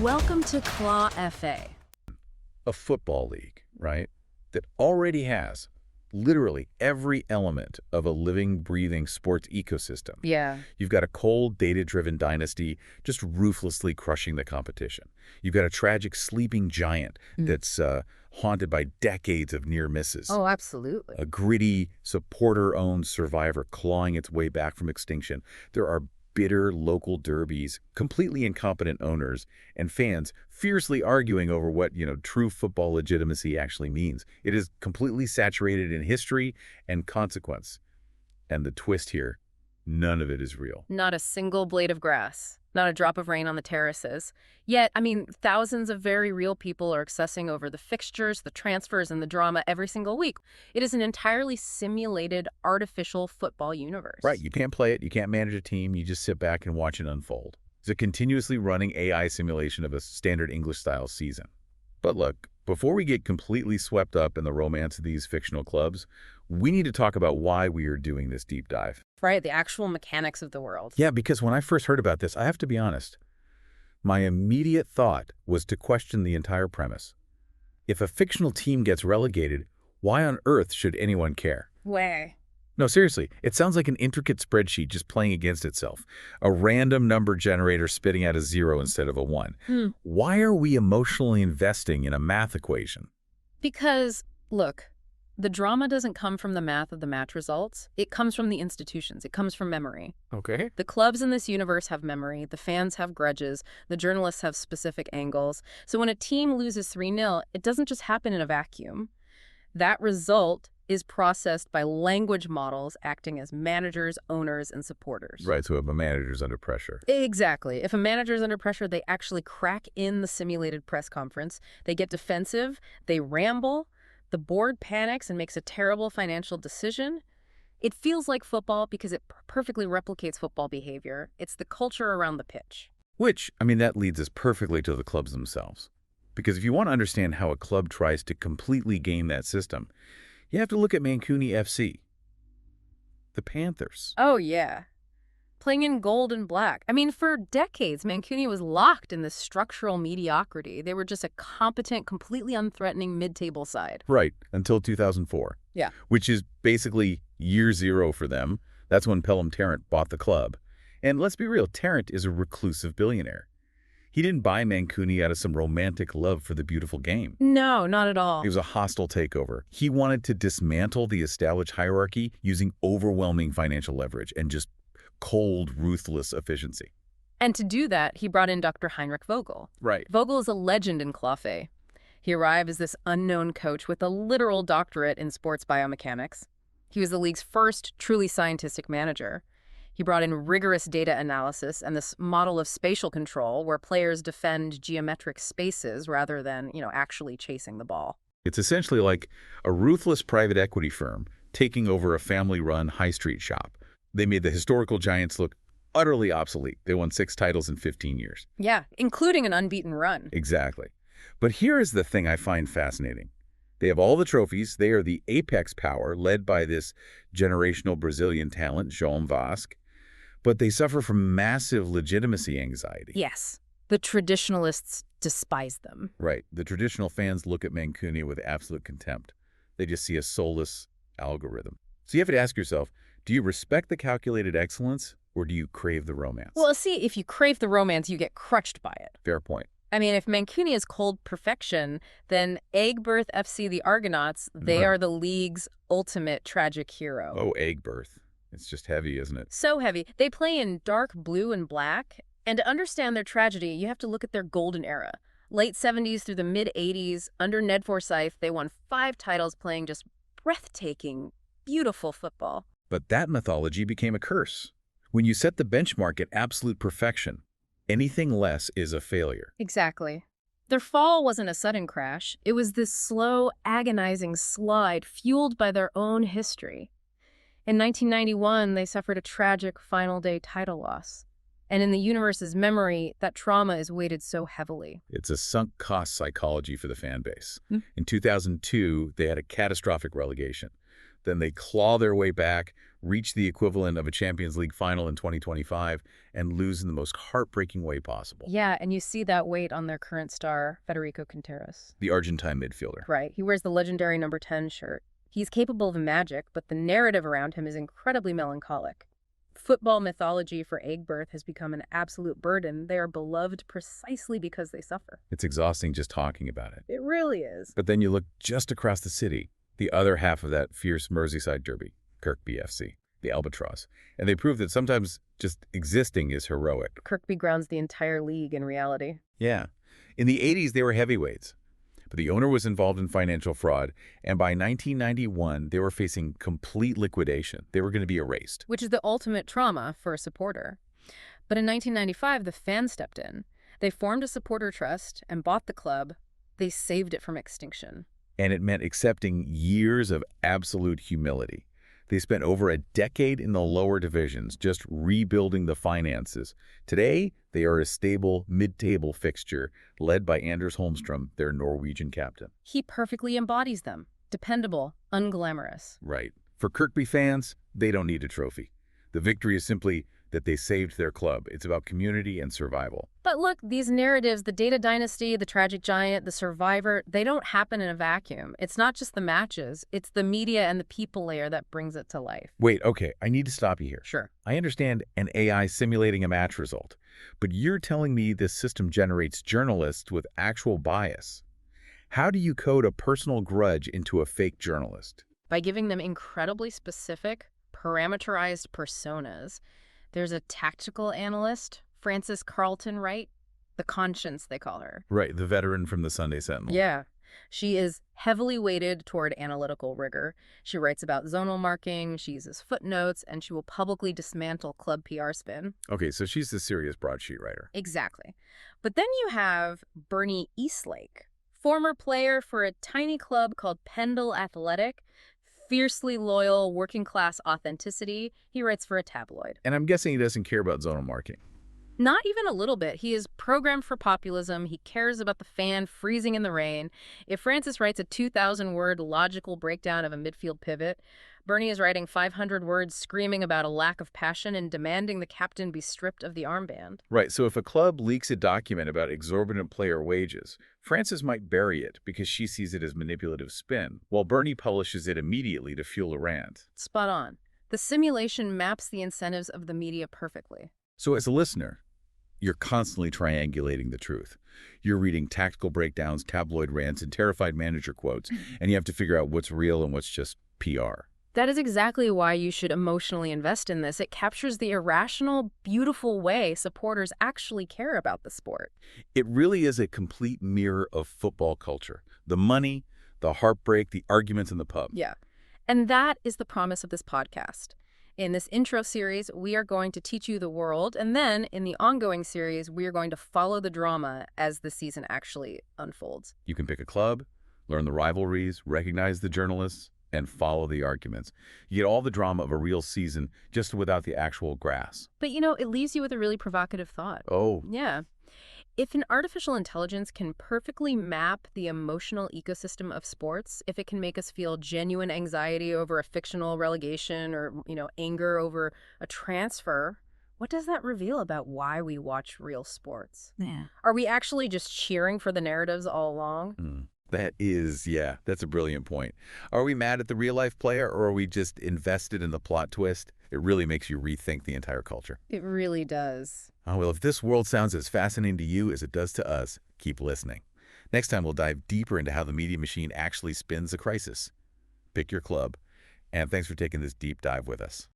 Welcome to ClawFA. A football league, right, that already has literally every element of a living, breathing sports ecosystem. Yeah. You've got a cold, data-driven dynasty just ruthlessly crushing the competition. You've got a tragic sleeping giant that's haunted by decades of near misses. Oh, absolutely. A gritty, supporter-owned survivor clawing its way back from extinction. There are bitter local derbies, completely incompetent owners, and fans fiercely arguing over what, true football legitimacy actually means. It is completely saturated in history and consequence. And the twist here, none of it is real. Not a single blade of grass, not a drop of rain on the terraces. Yet, thousands of very real people are obsessing over the fixtures, the transfers, and the drama every single week. It is an entirely simulated, artificial football universe. Right, you can't play it, you can't manage a team, you just sit back and watch it unfold. It's a continuously running AI simulation of a standard English-style season. But look, before we get completely swept up in the romance of these fictional clubs, we need to talk about why we are doing this deep dive. Right, the actual mechanics of the world. Yeah, because when I first heard about this, I have to be honest, my immediate thought was to question the entire premise. If a fictional team gets relegated, why on earth should anyone care? Way. No, seriously, it sounds like an intricate spreadsheet just playing against itself. A random number generator spitting out a 0 instead of a 1. Why are we emotionally investing in a math equation? Because, look, the drama doesn't come from the math of the match results. It comes from the institutions. It comes from memory. Okay. The clubs in this universe have memory. The fans have grudges. The journalists have specific angles. So when a team loses 3-0, it doesn't just happen in a vacuum. That result is processed by language models acting as managers, owners, and supporters. Right, so if a manager's under pressure. Exactly. If a manager's under pressure, they actually crack in the simulated press conference. They get defensive. They ramble. The board panics and makes a terrible financial decision. It feels like football because it perfectly replicates football behavior. It's the culture around the pitch. Which, that leads us perfectly to the clubs themselves. Because if you want to understand how a club tries to completely game that system, you have to look at Mancuni FC. The Panthers. Oh, yeah. Playing in gold and black. For decades, Mancuni was locked in this structural mediocrity. They were just a competent, completely unthreatening mid-table side. Right, until 2004. Yeah. Which is basically year 0 for them. That's when Pelham Tarrant bought the club. And let's be real, Tarrant is a reclusive billionaire. He didn't buy Mancuni out of some romantic love for the beautiful game. No, not at all. It was a hostile takeover. He wanted to dismantle the established hierarchy using overwhelming financial leverage and just cold, ruthless efficiency. And to do that, he brought in Dr. Heinrich Vogel. Right. Vogel is a legend in ClawFA. He arrived as this unknown coach with a literal doctorate in sports biomechanics. He was the league's first truly scientific manager. He brought in rigorous data analysis and this model of spatial control where players defend geometric spaces rather than, actually chasing the ball. It's essentially like a ruthless private equity firm taking over a family-run high street shop. They made the historical giants look utterly obsolete. They won 6 titles in 15 years. Yeah, including an unbeaten run. Exactly. But here is the thing I find fascinating. They have all the trophies. They are the apex power led by this generational Brazilian talent, João Vasque. But they suffer from massive legitimacy anxiety. Yes. The traditionalists despise them. Right. The traditional fans look at Mancuni with absolute contempt. They just see a soulless algorithm. So you have to ask yourself, do you respect the calculated excellence or do you crave the romance? Well, see, if you crave the romance, you get crushed by it. Fair point. If Mancuni is cold perfection, then Eggbirth FC, the Argonauts, they are the league's ultimate tragic hero. Oh, Eggbirth. It's just heavy, isn't it? So heavy. They play in dark blue and black. And to understand their tragedy, you have to look at their golden era. Late 70s through the mid-80s, under Ned Forsyth, they won 5 titles playing just breathtaking, beautiful football. But that mythology became a curse. When you set the benchmark at absolute perfection, anything less is a failure. Exactly. Their fall wasn't a sudden crash. It was this slow, agonizing slide fueled by their own history. In 1991, they suffered a tragic final day title loss. And in the universe's memory, that trauma is weighted so heavily. It's a sunk cost psychology for the fan base. In 2002, they had a catastrophic relegation. Then they claw their way back, reach the equivalent of a Champions League final in 2025, and lose in the most heartbreaking way possible. Yeah, and you see that weight on their current star, Federico Quinteros. The Argentine midfielder. Right. He wears the legendary number 10 shirt. He's capable of magic, but the narrative around him is incredibly melancholic. Football mythology for egg birth has become an absolute burden. They are beloved precisely because they suffer. It's exhausting just talking about it. It really is. But then you look just across the city, the other half of that fierce Merseyside derby, Kirkby FC, the Albatross. And they prove that sometimes just existing is heroic. Kirkby grounds the entire league in reality. Yeah. In the 80s, they were heavyweights. But the owner was involved in financial fraud, and by 1991, they were facing complete liquidation. They were going to be erased. Which is the ultimate trauma for a supporter. But in 1995, the fans stepped in. They formed a supporter trust and bought the club. They saved it from extinction. And it meant accepting years of absolute humility. They spent over a decade in the lower divisions, just rebuilding the finances. Today, they are a stable, mid-table fixture, led by Anders Holmstrom, their Norwegian captain. He perfectly embodies them. Dependable, unglamorous. Right. For Kirkby fans, they don't need a trophy. The victory is simply that they saved their club. It's about community and survival. But look, these narratives, the Data Dynasty, the Tragic Giant, the Survivor, they don't happen in a vacuum. It's not just the matches. It's the media and the people layer that brings it to life. Wait, okay, I need to stop you here. Sure. I understand an AI simulating a match result, but you're telling me this system generates journalists with actual bias. How do you code a personal grudge into a fake journalist? By giving them incredibly specific, parameterized personas. There's a tactical analyst, Frances Carlton Wright, the conscience, they call her. Right, the veteran from the Sunday Sentinel. Yeah. She is heavily weighted toward analytical rigor. She writes about zonal marking, she uses footnotes, and she will publicly dismantle club PR spin. Okay, so she's the serious broadsheet writer. Exactly. But then you have Bernie Eastlake, former player for a tiny club called Pendle Athletic, fiercely loyal, working-class authenticity. He writes for a tabloid. And I'm guessing he doesn't care about zonal marking. Not even a little bit. He is programmed for populism. He cares about the fan freezing in the rain. If Francis writes a 2,000-word logical breakdown of a midfield pivot, Bernie is writing 500 words screaming about a lack of passion and demanding the captain be stripped of the armband. Right, so if a club leaks a document about exorbitant player wages, Frances might bury it because she sees it as manipulative spin, while Bernie publishes it immediately to fuel a rant. Spot on. The simulation maps the incentives of the media perfectly. So as a listener, you're constantly triangulating the truth. You're reading tactical breakdowns, tabloid rants, and terrified manager quotes, and you have to figure out what's real and what's just PR. That is exactly why you should emotionally invest in this. It captures the irrational, beautiful way supporters actually care about the sport. It really is a complete mirror of football culture. The money, the heartbreak, the arguments in the pub. Yeah. And that is the promise of this podcast. In this intro series, we are going to teach you the world, and then in the ongoing series, we are going to follow the drama as the season actually unfolds. You can pick a club, learn the rivalries, recognize the journalists, and follow the arguments. You get all the drama of a real season just without the actual grass. But, you know, it leaves you with a really provocative thought. Oh. Yeah. If an artificial intelligence can perfectly map the emotional ecosystem of sports, if it can make us feel genuine anxiety over a fictional relegation or, anger over a transfer, what does that reveal about why we watch real sports? Yeah. Are we actually just cheering for the narratives all along? That's a brilliant point. Are we mad at the real-life player, or are we just invested in the plot twist? It really makes you rethink the entire culture. It really does. Oh, well, if this world sounds as fascinating to you as it does to us, keep listening. Next time, we'll dive deeper into how the media machine actually spins a crisis. Pick your club. And thanks for taking this deep dive with us.